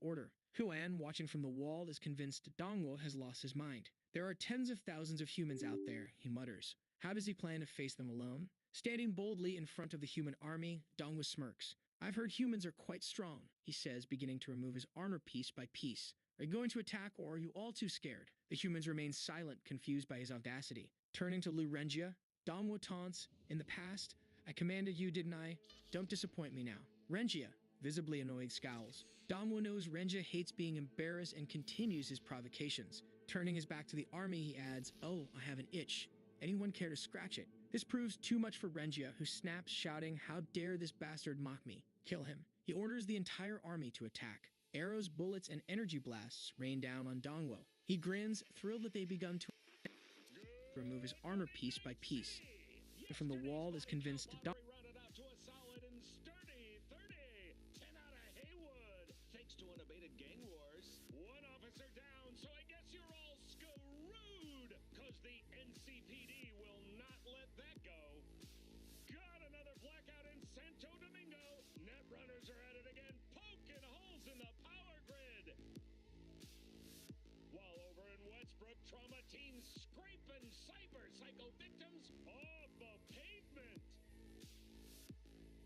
order. Huan, watching from the wall, is convinced Dongwu has lost his mind. There are tens of thousands of humans out there, he mutters. How does he plan to face them alone? Standing boldly in front of the human army, Dongwu smirks. I've heard humans are quite strong, he says, beginning to remove his armor piece by piece. Are you going to attack, or are you all too scared? The humans remain silent, confused by his audacity. Turning to Lu Renjia, Dongwu taunts, in the past, I commanded you, didn't I? Don't disappoint me now. Renjia, visibly annoyed, scowls. Dongwu knows Renjia hates being embarrassed and continues his provocations. Turning his back to the army, he adds, oh, I have an itch. Anyone care to scratch it? This proves too much for Renjia, who snaps, shouting, how dare this bastard mock me? Kill him. He orders the entire army to attack. Arrows, bullets, and energy blasts rain down on Dongwu. He grins, thrilled that they've begun to remove his armor piece by piece. From the wall is convinced rounded out to a solid and sturdy 30. 10 out of Haywood. Thanks to unabated gang wars. One officer down, so I guess you're all screwed. Cause the NCPD will not let that go. Got another blackout in Santo Domingo. Net runners are at it again, poking holes in the power grid. While over in Westbrook, trauma teams scraping cyber psycho victims off the pavement.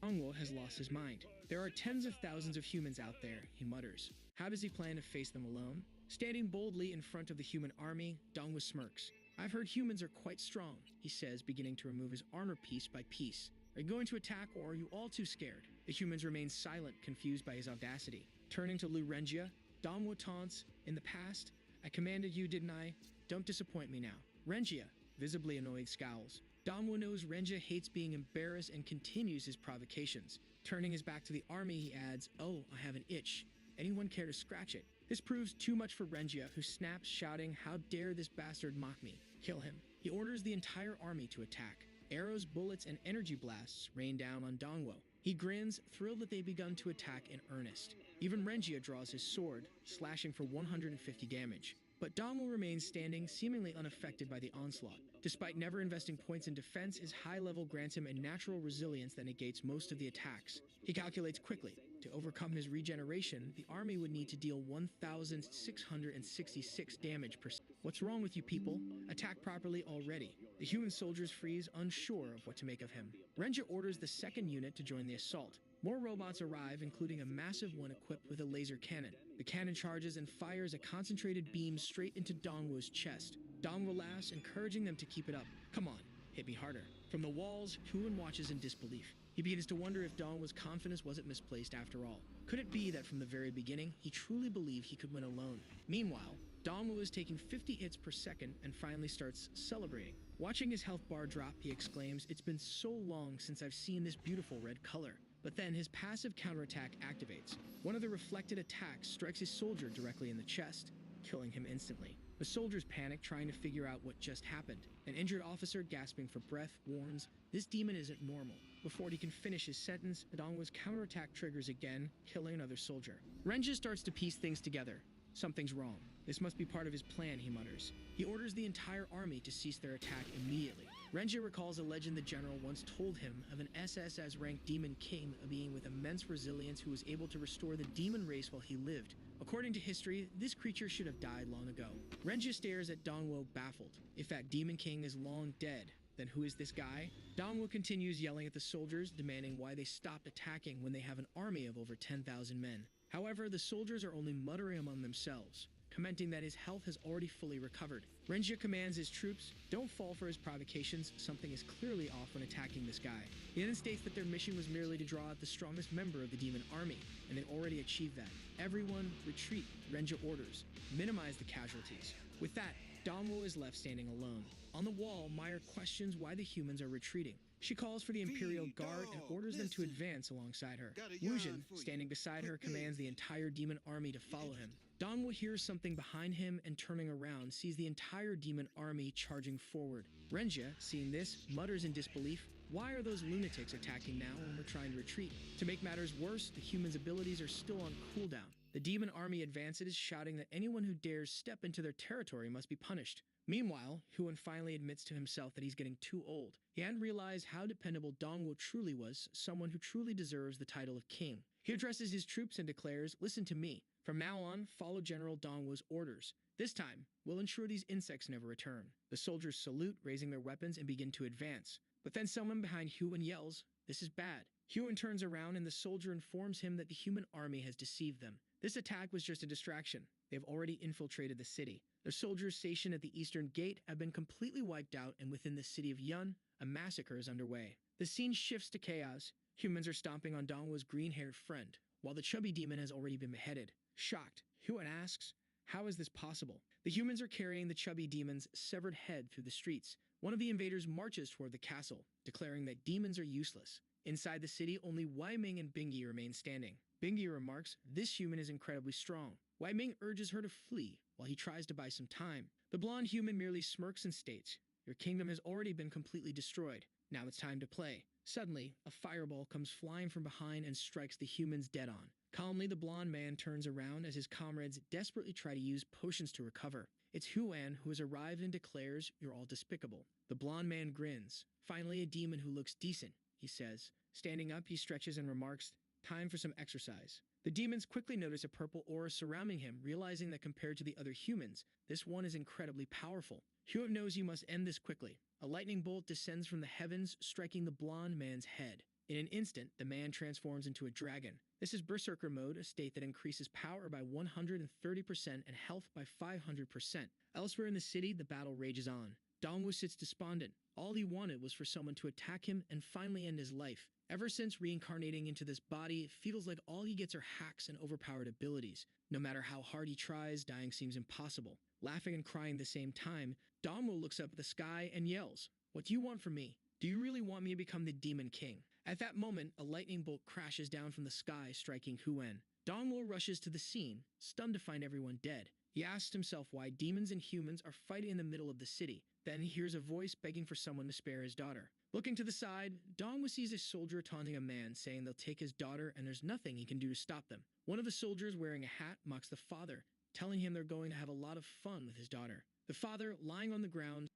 Dongwu has lost his mind. There are tens of thousands of humans out there, he mutters. How does he plan to face them alone? Standing boldly in front of the human army, Dongwu smirks. I've heard humans are quite strong, he says, beginning to remove his armor piece by piece. Are you going to attack, or are you all too scared? The humans remain silent, confused by his audacity. Turning to Lu Renjia, Dongwu taunts, in the past, I commanded you, didn't I? Don't disappoint me now. Renjia, visibly annoyed, scowls. Dongwu knows Renjia hates being embarrassed and continues his provocations. Turning his back to the army, he adds, oh, I have an itch. Anyone care to scratch it? This proves too much for Renjia, who snaps, shouting, how dare this bastard mock me? Kill him. He orders the entire army to attack. Arrows, bullets, and energy blasts rain down on Dongwu. He grins, thrilled that they've begun to attack in earnest. Even Renjia draws his sword, slashing for 150 damage. But Dongwu remains standing, seemingly unaffected by the onslaught. Despite never investing points in defense, his high level grants him a natural resilience that negates most of the attacks. He calculates quickly. To overcome his regeneration, the army would need to deal 1,666 damage per second. What's wrong with you people? Attack properly already. The human soldiers freeze, unsure of what to make of him. Renjia orders the second unit to join the assault. More robots arrive, including a massive one equipped with a laser cannon. The cannon charges and fires a concentrated beam straight into Dongwu's chest. Dongwu laughs, encouraging them to keep it up. Come on, hit me harder. From the walls, Huan watches in disbelief. He begins to wonder if Dongwu's confidence wasn't misplaced after all. Could it be that from the very beginning, he truly believed he could win alone? Meanwhile, Dongwu is taking 50 hits per second and finally starts celebrating. Watching his health bar drop, he exclaims, it's been so long since I've seen this beautiful red color. But then his passive counterattack activates. One of the reflected attacks strikes his soldier directly in the chest, killing him instantly. The soldiers panic, trying to figure out what just happened. An injured officer, gasping for breath, warns, this demon isn't normal. Before he can finish his sentence, Dongwu's counterattack triggers again, killing another soldier. Renjia starts to piece things together. Something's wrong. This must be part of his plan, he mutters. He orders the entire army to cease their attack immediately. Renjia recalls a legend the general once told him of an SSS-ranked demon king, a being with immense resilience who was able to restore the demon race while he lived. According to history, this creature should have died long ago. Renjia stares at Dongwu, baffled. If that demon king is long dead, then who is this guy? Dongwu continues yelling at the soldiers, demanding why they stopped attacking when they have an army of over 10,000 men. However, the soldiers are only muttering among themselves, commenting that his health has already fully recovered. Renjia commands his troops, don't fall for his provocations, something is clearly off when attacking this guy. He then states that their mission was merely to draw out the strongest member of the demon army, and they already achieved that. Everyone, retreat, Renjia orders. Minimize the casualties. With that, Dongwu is left standing alone. On the wall, Meyer questions why the humans are retreating. She calls for the Imperial Guard and orders them to advance alongside her. Wujin, standing beside her, commands the entire demon army to follow him. Dongwu hears something behind him and turning around, sees the entire demon army charging forward. Renjia, seeing this, mutters in disbelief, why are those lunatics attacking now when we're trying to retreat? To make matters worse, the humans' abilities are still on cooldown. The demon army advances, shouting that anyone who dares step into their territory must be punished. Meanwhile, Huan finally admits to himself that he's getting too old. He hadn't realized how dependable Dongwu truly was, someone who truly deserves the title of king. He addresses his troops and declares, listen to me. From now on, follow General Dongwu's orders. This time, we'll ensure these insects never return. The soldiers salute, raising their weapons, and begin to advance. But then someone behind Huan yells, "This is bad." Huan turns around and the soldier informs him that the human army has deceived them. This attack was just a distraction. They have already infiltrated the city. The soldiers stationed at the eastern gate have been completely wiped out, and within the city of Yun, a massacre is underway. The scene shifts to chaos. Humans are stomping on Dongwu's green-haired friend, while the chubby demon has already been beheaded. Shocked, Huan asks, "How is this possible?" The humans are carrying the chubby demon's severed head through the streets. One of the invaders marches toward the castle, declaring that demons are useless. Inside the city, only Wei Ming and Bingi remain standing. Bingi remarks, "This human is incredibly strong." Wei Ming urges her to flee, while he tries to buy some time. The blonde human merely smirks and states, "Your kingdom has already been completely destroyed. Now it's time to play." Suddenly, a fireball comes flying from behind and strikes the humans dead on. Calmly, the blonde man turns around as his comrades desperately try to use potions to recover. It's Huan who has arrived and declares, "You're all despicable." The blonde man grins. "Finally, a demon who looks decent," he says. Standing up, he stretches and remarks, "Time for some exercise." The demons quickly notice a purple aura surrounding him, realizing that compared to the other humans, this one is incredibly powerful. Huan knows he must end this quickly. A lightning bolt descends from the heavens, striking the blonde man's head. In an instant, the man transforms into a dragon. This is Berserker mode, a state that increases power by 130% and health by 500%. Elsewhere in the city, the battle rages on. Dongwu sits despondent. All he wanted was for someone to attack him and finally end his life. Ever since reincarnating into this body, it feels like all he gets are hacks and overpowered abilities. No matter how hard he tries, dying seems impossible. Laughing and crying at the same time, Dongwu looks up at the sky and yells, "What do you want from me? Do you really want me to become the Demon King?" At that moment, a lightning bolt crashes down from the sky, striking Huan. Dongwu rushes to the scene, stunned to find everyone dead. He asks himself why demons and humans are fighting in the middle of the city. Then he hears a voice begging for someone to spare his daughter. Looking to the side, Dongwu sees a soldier taunting a man, saying they'll take his daughter and there's nothing he can do to stop them. One of the soldiers wearing a hat mocks the father, telling him they're going to have a lot of fun with his daughter. The father, lying on the ground,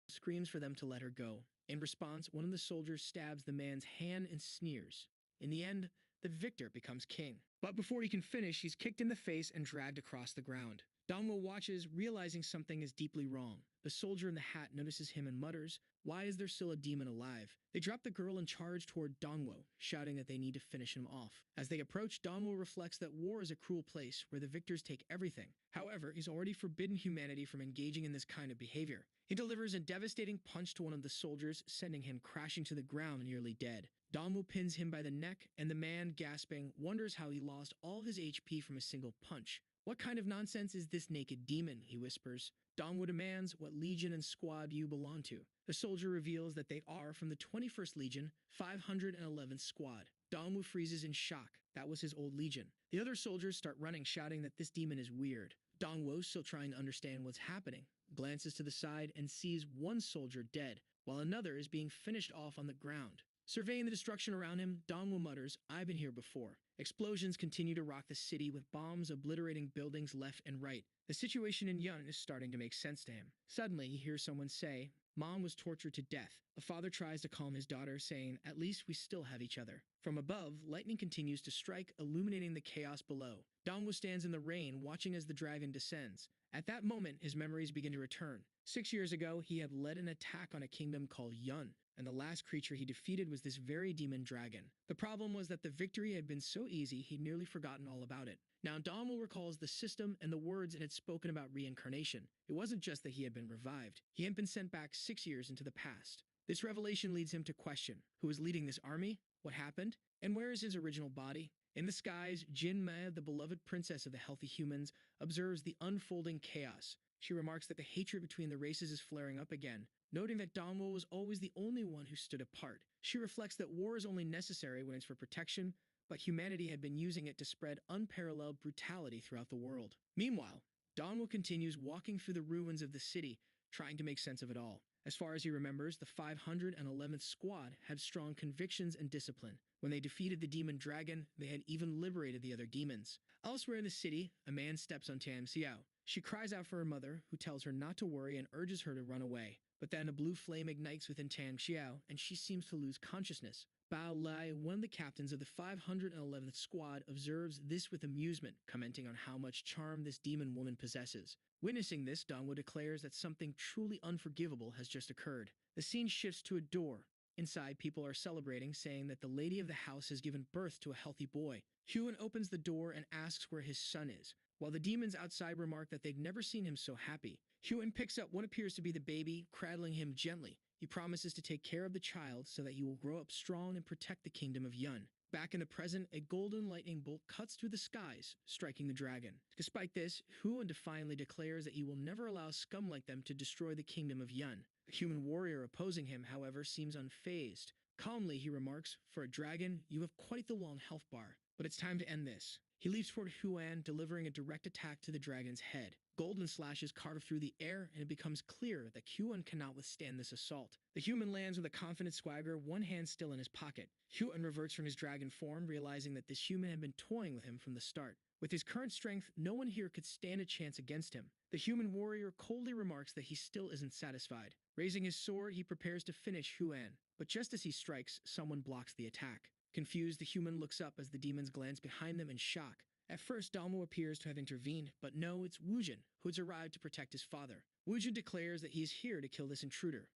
screams for them to let her go. In response, one of the soldiers stabs the man's hand and sneers. In the end, the victor becomes king. But before he can finish, he's kicked in the face and dragged across the ground. Dongwu watches, realizing something is deeply wrong. The soldier in the hat notices him and mutters, "Why is there still a demon alive?" They drop the girl and charge toward Dongwu, shouting that they need to finish him off. As they approach, Dongwu reflects that war is a cruel place where the victors take everything. However, he's already forbidden humanity from engaging in this kind of behavior. He delivers a devastating punch to one of the soldiers, sending him crashing to the ground nearly dead. Dongwu pins him by the neck, and the man, gasping, wonders how he lost all his HP from a single punch. "What kind of nonsense is this naked demon?" he whispers. Dongwu demands, "What legion and squad do you belong to?" The soldier reveals that they are from the 21st Legion, 511th Squad. Dongwu freezes in shock. That was his old legion. The other soldiers start running, shouting that this demon is weird. Dongwu, still trying to understand what's happening, glances to the side and sees one soldier dead, while another is being finished off on the ground. Surveying the destruction around him, Dongwu mutters, "I've been here before." Explosions continue to rock the city, with bombs obliterating buildings left and right. The situation in Yun is starting to make sense to him. Suddenly, he hears someone say, "Mom was tortured to death." A father tries to calm his daughter, saying, "At least we still have each other." From above, lightning continues to strike, illuminating the chaos below. Dongwu stands in the rain, watching as the dragon descends. At that moment, his memories begin to return. 6 years ago, he had led an attack on a kingdom called Yun, and the last creature he defeated was this very demon dragon. The problem was that the victory had been so easy, he'd nearly forgotten all about it. Now Dongwu recalls the system and the words it had spoken about reincarnation. It wasn't just that he had been revived. He had been sent back 6 years into the past. This revelation leads him to question, who is leading this army? What happened? And where is his original body? In the skies, Jinmei, the beloved princess of the healthy humans, observes the unfolding chaos. She remarks that the hatred between the races is flaring up again, noting that Danwo was always the only one who stood apart. She reflects that war is only necessary when it's for protection, but humanity had been using it to spread unparalleled brutality throughout the world. Meanwhile, Danwo continues walking through the ruins of the city, trying to make sense of it all. As far as he remembers, the 511th Squad had strong convictions and discipline. When they defeated the demon dragon, they had even liberated the other demons. Elsewhere in the city, a man steps on Tam Xiao. She cries out for her mother, who tells her not to worry and urges her to run away. But then a blue flame ignites within Tam Xiao, and she seems to lose consciousness. Bao Lai, one of the captains of the 511th Squad, observes this with amusement, commenting on how much charm this demon woman possesses. Witnessing this, Dongwu declares that something truly unforgivable has just occurred. The scene shifts to a door. Inside, people are celebrating, saying that the lady of the house has given birth to a healthy boy. Huan opens the door and asks where his son is, while the demons outside remark that they've never seen him so happy. Huan picks up what appears to be the baby, cradling him gently. He promises to take care of the child so that he will grow up strong and protect the kingdom of Yun. Back in the present, a golden lightning bolt cuts through the skies, striking the dragon. Despite this, Huan defiantly declares that he will never allow scum like them to destroy the kingdom of Yun. The human warrior opposing him, however, seems unfazed. Calmly, he remarks, "For a dragon, you have quite the long health bar, but it's time to end this." He leaps toward Huan, delivering a direct attack to the dragon's head. Golden slashes carve through the air, and it becomes clear that Huan cannot withstand this assault. The human lands with a confident swagger, one hand still in his pocket. Huan reverts from his dragon form, realizing that this human had been toying with him from the start. With his current strength, no one here could stand a chance against him. The human warrior coldly remarks that he still isn't satisfied. Raising his sword, he prepares to finish Huan, but just as he strikes, someone blocks the attack. Confused, the human looks up as the demons glance behind them in shock. At first, Dalmo appears to have intervened, but no, it's Wujin, who has arrived to protect his father. Wujin declares that he is here to kill this intruder.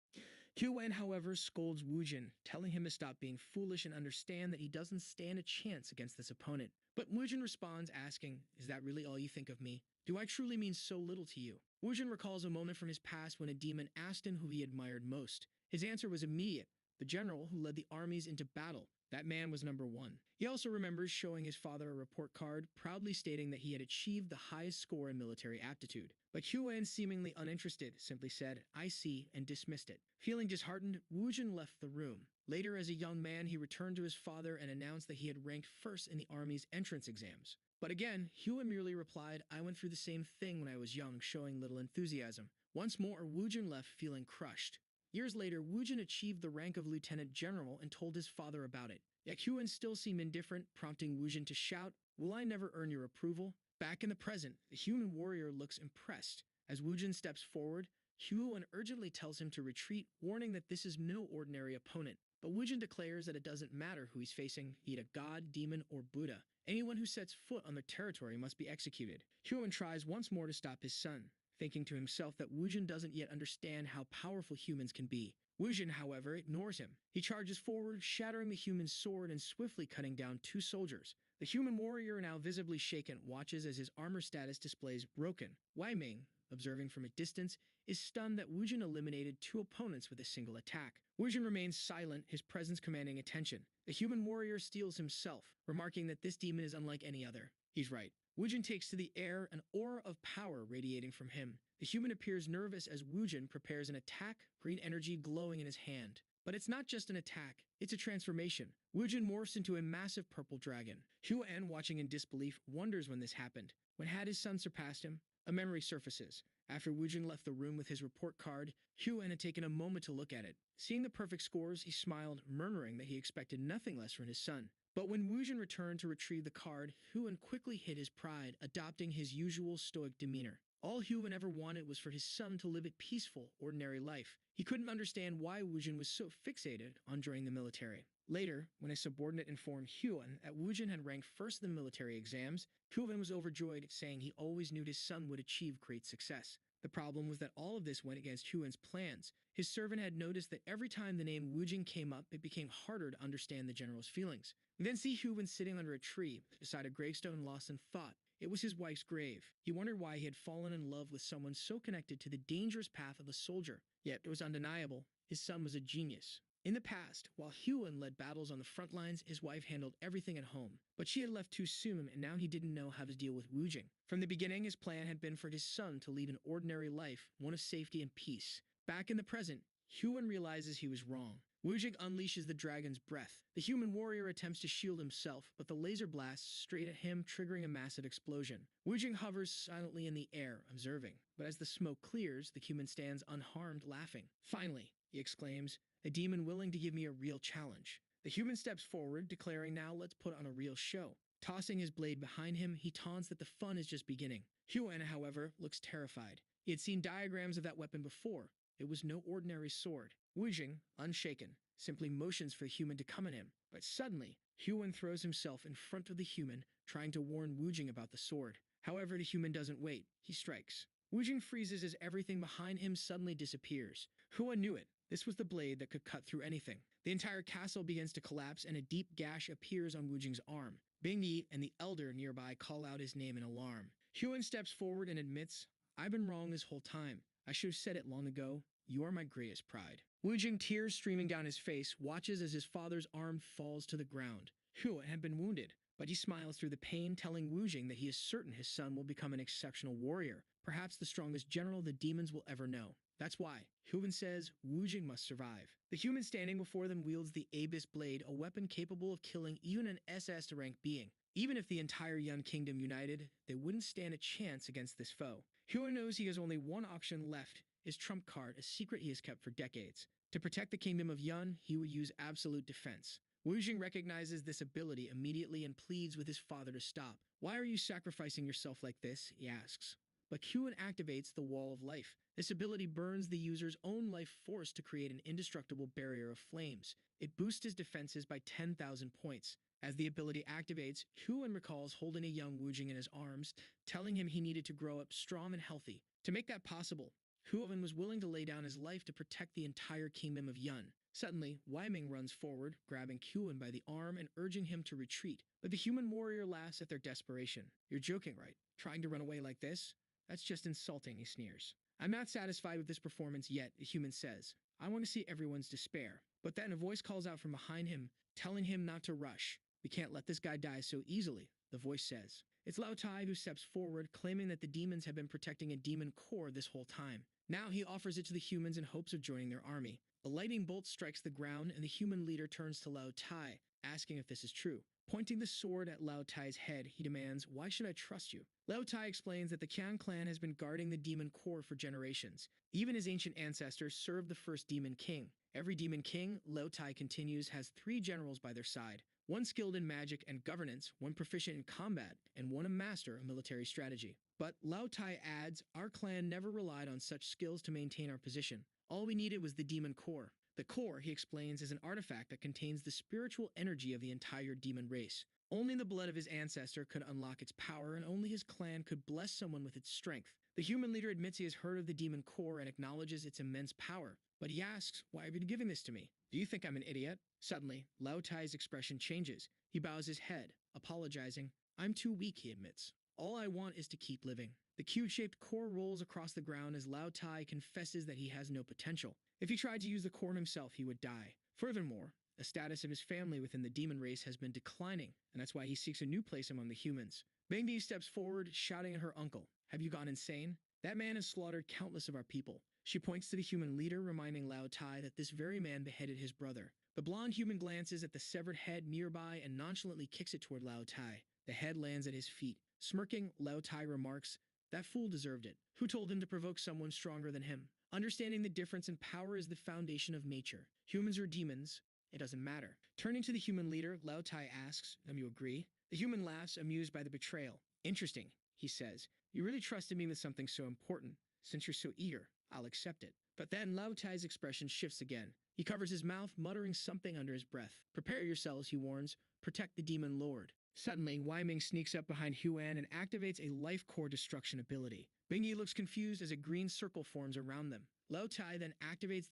Huan, however, scolds Wujin, telling him to stop being foolish and understand that he doesn't stand a chance against this opponent. But Wujin responds, asking, "Is that really all you think of me? Do I truly mean so little to you?" Wujin recalls a moment from his past when a demon asked him who he admired most. His answer was immediate: the general who led the armies into battle. That man was number one. He also remembers showing his father a report card, proudly stating that he had achieved the highest score in military aptitude. But Huan, seemingly uninterested, simply said, "I see," and dismissed it. Feeling disheartened, Wujin left the room. Later, as a young man, he returned to his father and announced that he had ranked first in the army's entrance exams. But again, Huan merely replied, "I went through the same thing when I was young," showing little enthusiasm. Once more, Wujin left feeling crushed. Years later, Wujin achieved the rank of lieutenant general and told his father about it. Yet Huan still seemed indifferent, prompting Wujin to shout, "Will I never earn your approval?" Back in the present, the human warrior looks impressed. As Wujin steps forward, Huan urgently tells him to retreat, warning that this is no ordinary opponent. But Wujin declares that it doesn't matter who he's facing, be it a god, demon, or Buddha. Anyone who sets foot on their territory must be executed. Huan tries once more to stop his son, thinking to himself that Wujin doesn't yet understand how powerful humans can be. Wujin, however, ignores him. He charges forward, shattering the human's sword and swiftly cutting down two soldiers. The human warrior, now visibly shaken, watches as his armor status displays broken. Wei Ming, observing from a distance, is stunned that Wujin eliminated two opponents with a single attack. Wujin remains silent, his presence commanding attention. The human warrior steels himself, remarking that this demon is unlike any other. He's right. Wujin takes to the air, an aura of power radiating from him. The human appears nervous as Wujin prepares an attack, green energy glowing in his hand. But it's not just an attack, it's a transformation. Wujin morphs into a massive purple dragon. Huan, watching in disbelief, wonders when this happened. When had his son surpassed him? A memory surfaces. After Wujin left the room with his report card, Huan had taken a moment to look at it. Seeing the perfect scores, he smiled, murmuring that he expected nothing less from his son. But when Wujin returned to retrieve the card, Huan quickly hid his pride, adopting his usual stoic demeanor. All Huan ever wanted was for his son to live a peaceful, ordinary life. He couldn't understand why Wujin was so fixated on joining the military. Later, when a subordinate informed Huan that Wujin had ranked first in the military exams, Huan was overjoyed, saying he always knew his son would achieve great success. The problem was that all of this went against Huan's plans. His servant had noticed that every time the name Wujin came up, it became harder to understand the general's feelings. We then see Huan sitting under a tree, beside a gravestone, lost in thought. It was his wife's grave. He wondered why he had fallen in love with someone so connected to the dangerous path of a soldier. Yet it was undeniable. His son was a genius. In the past, while Hyun led battles on the front lines, his wife handled everything at home. But she had left too soon, and now he didn't know how to deal with Woojing. From the beginning, his plan had been for his son to lead an ordinary life, one of safety and peace. Back in the present, Hyun realizes he was wrong. Woojing unleashes the dragon's breath. The human warrior attempts to shield himself, but the laser blasts straight at him, triggering a massive explosion. Woojing hovers silently in the air, observing. But as the smoke clears, the human stands unharmed, laughing. Finally, he exclaims, a demon willing to give me a real challenge. The human steps forward, declaring, now let's put on a real show. Tossing his blade behind him, he taunts that the fun is just beginning. Hyun, however, looks terrified. He had seen diagrams of that weapon before. It was no ordinary sword. Woojing, unshaken, simply motions for the human to come at him. But suddenly, Hyun throws himself in front of the human, trying to warn Woojing about the sword. However, the human doesn't wait. He strikes. Woojing freezes as everything behind him suddenly disappears. Hyun knew it. This was the blade that could cut through anything. The entire castle begins to collapse and a deep gash appears on Woojing's arm. Bingyi and the elder nearby call out his name in alarm. Hyun steps forward and admits, I've been wrong this whole time. I should have said it long ago. You are my greatest pride. Woojing, tears streaming down his face, watches as his father's arm falls to the ground. Hyun had been wounded, but he smiles through the pain, telling Woojing that he is certain his son will become an exceptional warrior, perhaps the strongest general the demons will ever know. That's why, Hyun says, Woojing must survive. The human standing before them wields the Abyss Blade, a weapon capable of killing even an SS rank being. Even if the entire Yun Kingdom united, they wouldn't stand a chance against this foe. Hyun knows he has only one option left, his trump card, a secret he has kept for decades. To protect the kingdom of Yun, he would use absolute defense. Woojing recognizes this ability immediately and pleads with his father to stop. Why are you sacrificing yourself like this? He asks. But Hyun activates the Wall of Life. This ability burns the user's own life force to create an indestructible barrier of flames. It boosts his defenses by 10,000 points. As the ability activates, Hyun recalls holding a young Woojing in his arms, telling him he needed to grow up strong and healthy. To make that possible, Hyun was willing to lay down his life to protect the entire kingdom of Yun. Suddenly, Wyming runs forward, grabbing Hyun by the arm and urging him to retreat. But the human warrior laughs at their desperation. You're joking, right? Trying to run away like this? That's just insulting, he sneers. I'm not satisfied with this performance yet, the human says. I want to see everyone's despair. But then a voice calls out from behind him, telling him not to rush. We can't let this guy die so easily, the voice says. It's Lao Tai who steps forward, claiming that the demons have been protecting a demon core this whole time. Now he offers it to the humans in hopes of joining their army. A lightning bolt strikes the ground, and the human leader turns to Lao Tai, asking if this is true. Pointing the sword at Lao Tai's head, he demands, why should I trust you? Lao Tai explains that the Qian clan has been guarding the demon core for generations. Even his ancient ancestors served the first demon king. Every demon king, Lao Tai continues, has 3 generals by their side. One skilled in magic and governance, one proficient in combat, and one a master of military strategy. But Lao Tai adds, our clan never relied on such skills to maintain our position. All we needed was the demon core. The core, he explains, is an artifact that contains the spiritual energy of the entire demon race. Only the blood of his ancestor could unlock its power, and only his clan could bless someone with its strength. The human leader admits he has heard of the demon core and acknowledges its immense power. But he asks, why have you been giving this to me? Do you think I'm an idiot? Suddenly, Lao Tai's expression changes. He bows his head, apologizing. I'm too weak, he admits. All I want is to keep living. The cube-shaped core rolls across the ground as Lao Tai confesses that he has no potential. If he tried to use the core himself, he would die. Furthermore, the status of his family within the demon race has been declining, and that's why he seeks a new place among the humans. Bingyi steps forward, shouting at her uncle, have you gone insane? That man has slaughtered countless of our people. She points to the human leader, reminding Lao Tai that this very man beheaded his brother. The blonde human glances at the severed head nearby and nonchalantly kicks it toward Lao Tai. The head lands at his feet. Smirking, Lao Tai remarks, that fool deserved it. Who told him to provoke someone stronger than him? Understanding the difference in power is the foundation of nature. Humans or demons, it doesn't matter. Turning to the human leader, Lao Tai asks, you agree? The human laughs, amused by the betrayal. Interesting, he says. You really trusted me with something so important. Since you're so eager, I'll accept it. But then Lao Tai's expression shifts again. He covers his mouth, muttering something under his breath. Prepare yourselves, he warns. Protect the demon lord. Suddenly, Wyming sneaks up behind Hyun and activates a life core destruction ability. Bingyi looks confused as a green circle forms around them. Lao Tai then activates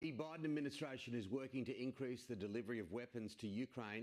The Biden administration is working to increase the delivery of weapons to Ukraine